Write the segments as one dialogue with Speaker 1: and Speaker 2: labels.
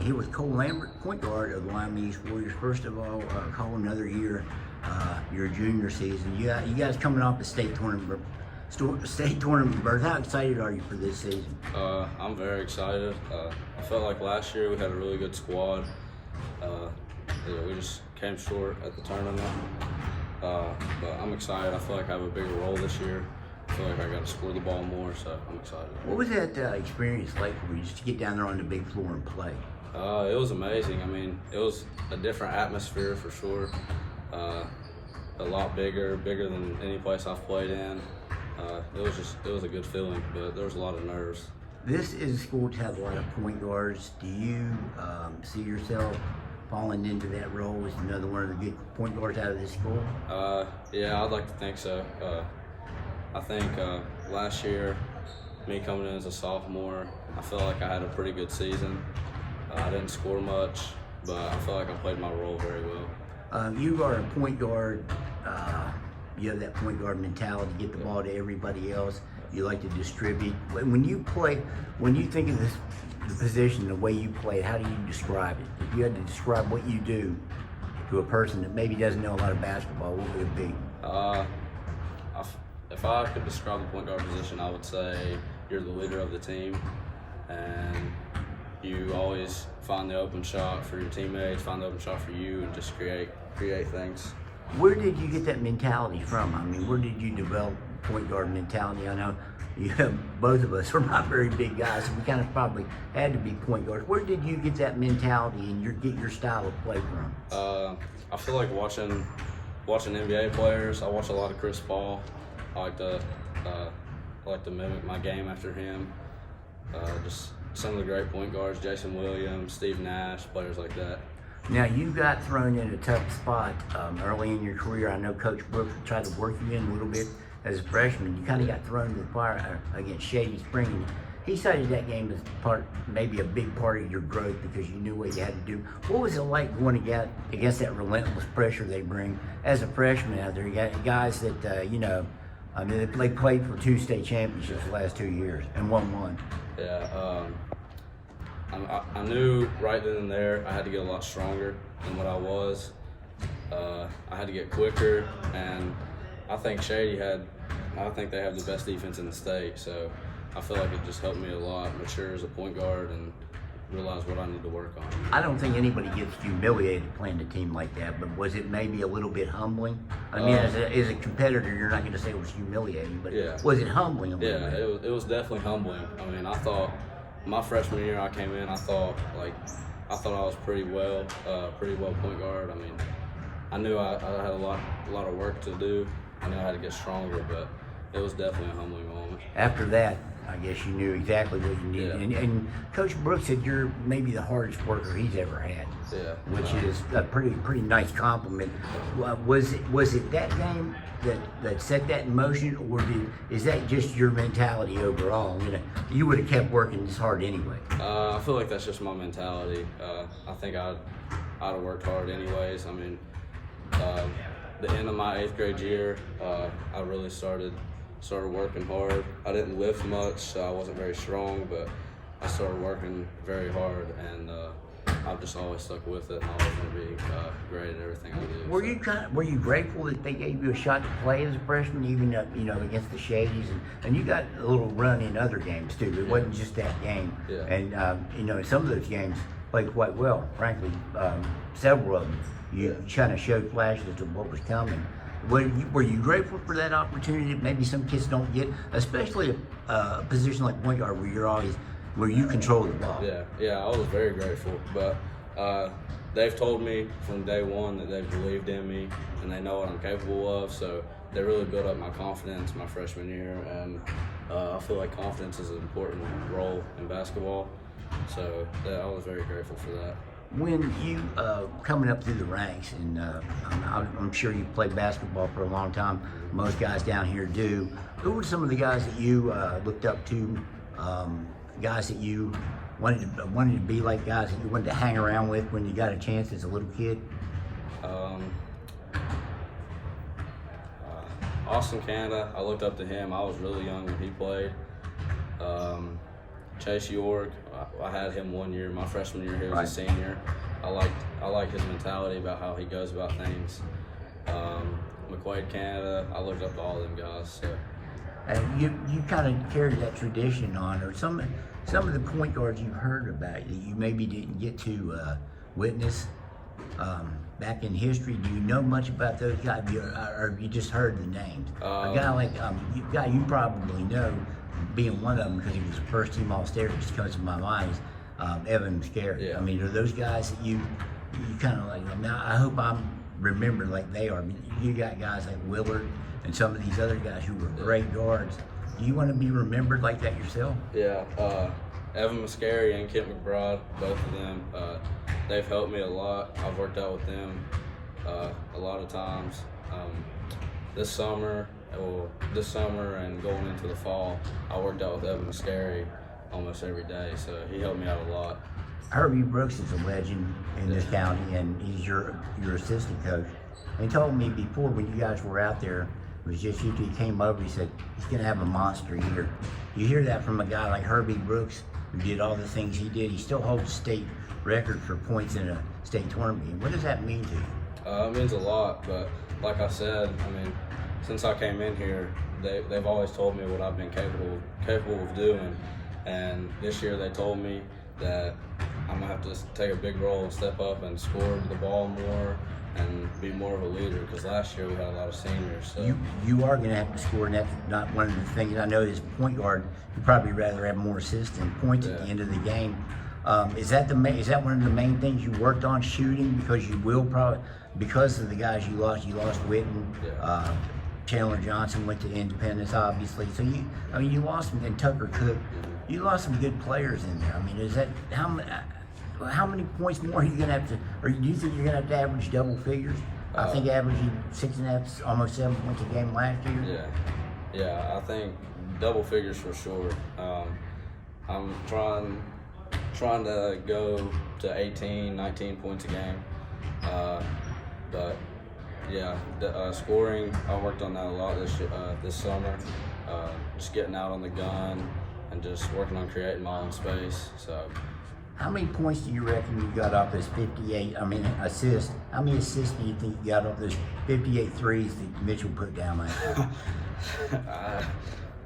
Speaker 1: here with Cole Lambert, point guard of the Wyoming East Warriors. First of all, Cole, another year, your junior season. You guys coming off the state tournament berth. How excited are you for this season?
Speaker 2: I'm very excited. I felt like last year we had a really good squad. We just came short at the tournament. But I'm excited. I feel like I have a bigger role this year. I feel like I got to score the ball more, so I'm excited.
Speaker 1: What was that experience like for you, just to get down there on the big floor and play?
Speaker 2: It was amazing. I mean, it was a different atmosphere for sure. A lot bigger than any place I've played in. It was a good feeling, but there was a lot of nerves.
Speaker 1: This is a school to have a lot of point guards. Do you see yourself falling into that role as another one of the good point guards out of this school?
Speaker 2: Yeah, I'd like to think so. I think last year, me coming in as a sophomore, I felt like I had a pretty good season. I didn't score much, but I felt like I played my role very well.
Speaker 1: You are a point guard. You have that point guard mentality, get the ball to everybody else. You like to distribute. When you think of the position, the way you play it, how do you describe it? If you had to describe what you do to a person that maybe doesn't know a lot of basketball, what would it be?
Speaker 2: If I could describe the point guard position, I would say you're the leader of the team, and you always find the open shot for your teammates, find the open shot for you, and just create things.
Speaker 1: Where did you get that mentality from? I mean, where did you develop point guard mentality? I know both of us are not very big guys, so we kind of probably had to be point guards. Where did you get that mentality and get your style of play from?
Speaker 2: I feel like watching NBA players. I watch a lot of Chris Paul. I like to mimic my game after him. Just some of the great point guards, Jason Williams, Steve Nash, players like that.
Speaker 1: Now, you got thrown in a tough spot early in your career. I know Coach Brooks tried to work you in a little bit as a freshman. You kind of got thrown to the fire against Shady Spring. He cited that game as maybe a big part of your growth because you knew what you had to do. What was it like going against that relentless pressure they bring as a freshman out there? You got guys that, I mean, they played for 2 state championships the last 2 years and won 1.
Speaker 2: Yeah, I knew right then and there I had to get a lot stronger than what I was. I had to get quicker, and I think they have the best defense in the state, so I feel like it just helped me a lot mature as a point guard and realize what I need to work on.
Speaker 1: I don't think anybody gets humiliated playing a team like that, but was it maybe a little bit humbling? I mean, as a competitor, you're not going to say it was humiliating, but
Speaker 2: yeah.
Speaker 1: Was it humbling a little bit?
Speaker 2: Yeah, it was definitely humbling. I mean, I thought my freshman year I came in, I thought I was pretty well point guard. I mean, I knew I had a lot of work to do. I knew I had to get stronger, but it was definitely a humbling moment.
Speaker 1: After that, I guess you knew exactly what you needed.
Speaker 2: Yeah.
Speaker 1: And Coach Brooks said you're maybe the hardest worker he's ever had.
Speaker 2: Yeah.
Speaker 1: Which is a pretty nice compliment. Was it that game that set that in motion, or is that just your mentality overall? You would have kept working this hard anyway.
Speaker 2: I feel like that's just my mentality. I think I'd have worked hard anyways. I mean, the end of my 8th grade year, I really started working hard. I didn't lift much, so I wasn't very strong, but I started working very hard, and I've just always stuck with it, and I always want to be great at everything I do.
Speaker 1: Were you grateful that they gave you a shot to play as a freshman, even against the Shadies, and you got a little run in other games too? It wasn't just that game,
Speaker 2: Yeah.
Speaker 1: And some of those games played quite well. Frankly, several of them you kind of showed flashes of what was coming. Were you grateful for that opportunity that maybe some kids don't get, especially a position like point guard where you control the ball?
Speaker 2: Yeah, I was very grateful. But they've told me from day one that they've believed in me and they know what I'm capable of. So they really built up my confidence my freshman year, and I feel like confidence is an important role in basketball. So I was very grateful for that.
Speaker 1: When you coming up through the ranks, and I'm sure you played basketball for a long time. Most guys down here do. Who were some of the guys that you looked up to? Guys that you wanted to be like, guys that you wanted to hang around with when you got a chance as a little kid?
Speaker 2: Austin Canada, I looked up to him. I was really young when he played. Chase York, I had him 1 year. My freshman year, he was
Speaker 1: Right.
Speaker 2: a senior. I like his mentality about how he goes about things. McQuaid, Canada, I looked up to all of them guys. So.
Speaker 1: And you kind of carried that tradition on, or some of the point guards you've heard about that you maybe didn't get to witness back in history. Do you know much about those guys, or have you just heard the names? A guy like you probably know, being one of them because he was a first team All-Star, just comes to my mind. Is Evan Muscari.
Speaker 2: Yeah.
Speaker 1: I mean, are those guys that you kind of like? I mean, I hope I'm remembered like they are. I mean, you got guys like Willard and some of these other guys who were great guards. Do you want to be remembered like that yourself?
Speaker 2: Yeah, Evan Muscari and Kent McBride, both of them, they've helped me a lot. I've worked out with them a lot of times. This summer and going into the fall, I worked out with Evan Muscari almost every day, so he helped me out a lot.
Speaker 1: Herbie Brooks is a legend in this county, and he's your assistant coach. And he told me before, when you guys were out there, it was just you two, he came over, he said, he's going to have a monster year. You hear that from a guy like Herbie Brooks, who did all the things he did. He still holds state record for points in a state tournament. What does that mean to you?
Speaker 2: It means a lot, but like I said, I mean, since I came in here, they've always told me what I've been capable of doing. And this year they told me that I'm going to have to take a big role and step up and score the ball more and be more of a leader, because last year we had a lot of seniors. So.
Speaker 1: You are going to have to score, and that's not one of the things. I know as point guard, you'd probably rather have more assists than points at the end of the game. Is that one of the main things you worked on, shooting? Because you will probably, because of the guys you lost Witten, Chandler Johnson went to Independence, obviously. So you lost him, and Tucker Cook. You lost some good players in there. I mean, is that how many points more are you going to have to, or do you think you're going to have to average double figures? I think averaging 6.5, almost 7 points a game last year.
Speaker 2: Yeah, I think double figures for sure. I'm trying to go to 18, 19 points a game. But yeah, scoring, I worked on that a lot this summer. Just getting out on the gun and just working on creating my own space. So.
Speaker 1: How many points do you reckon you got off those 58, assists? How many assists do you think you got off those 58 threes that Mitchell put down last year?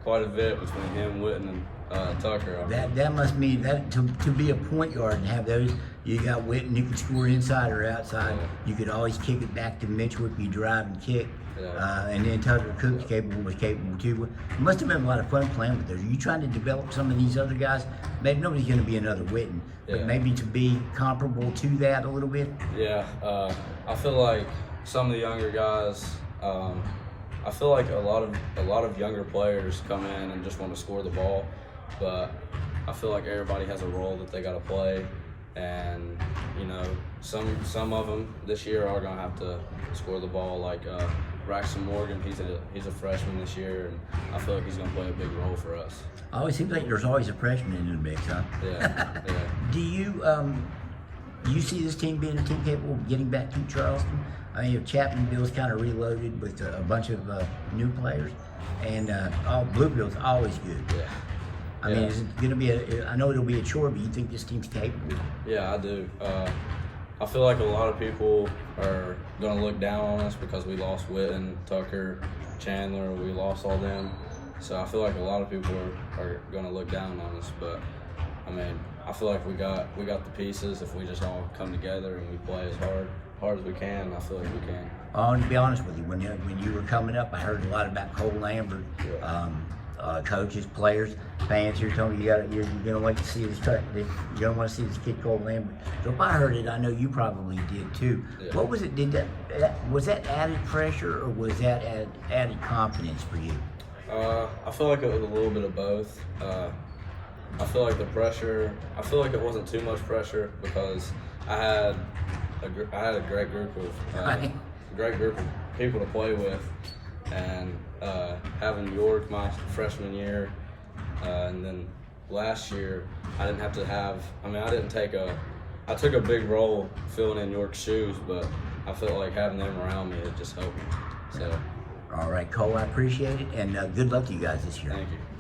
Speaker 2: Quite a bit between him, Witten, and Tucker.
Speaker 1: That must mean that to be a point guard and have those, you got Witten, you could score inside or outside. Yeah. You could always kick it back to Mitchell if you drive and kick. Yeah. And then Tucker Cook was capable too. It must have been a lot of fun playing with those. Are you trying to develop some of these other guys? Maybe nobody's going to be another Witten, but maybe to be comparable to that a little bit?
Speaker 2: Yeah, I feel like some of the younger guys, I feel like a lot of younger players come in and just want to score the ball, but I feel like everybody has a role that they got to play, and some of them this year are gonna have to score the ball. Like Braxton Morgan, he's a freshman this year, and I feel like he's gonna play a big role for us.
Speaker 1: Oh, it seems like there's always a freshman in the mix, huh?
Speaker 2: Yeah.
Speaker 1: Do you see this team being a team capable of getting back to Charleston? I mean, Chapmanville's kind of reloaded with a bunch of new players, and Bluefield's always good.
Speaker 2: Yeah.
Speaker 1: I mean, is it going to be I know it'll be a chore, but you think this team's capable?
Speaker 2: Yeah, I do. I feel like a lot of people are going to look down on us because we lost Witten, Tucker, Chandler. We lost all them. So I feel like a lot of people are going to look down on us. But, I mean, I feel like we got the pieces. If we just all come together and we play as hard as we can, I feel like we can.
Speaker 1: To be honest with you, when you were coming up, I heard a lot about Cole Lambert. Coaches, players, fans here told me you're gonna wait to see this cut. You're gonna want to see this kid Cole Lambert. So if I heard it, I know you probably did too.
Speaker 2: Yeah.
Speaker 1: What was it? Was that added pressure or was that added confidence for you?
Speaker 2: I feel like it was a little bit of both. I feel like the pressure. I feel like it wasn't too much pressure because I had a great group of people to play with. And having York my freshman year, and then last year I didn't have to have. I mean, I took a big role filling in York's shoes, but I felt like having them around me, it just helped me. So.
Speaker 1: All right, Cole, I appreciate it, and good luck to you guys this year.
Speaker 2: Thank you.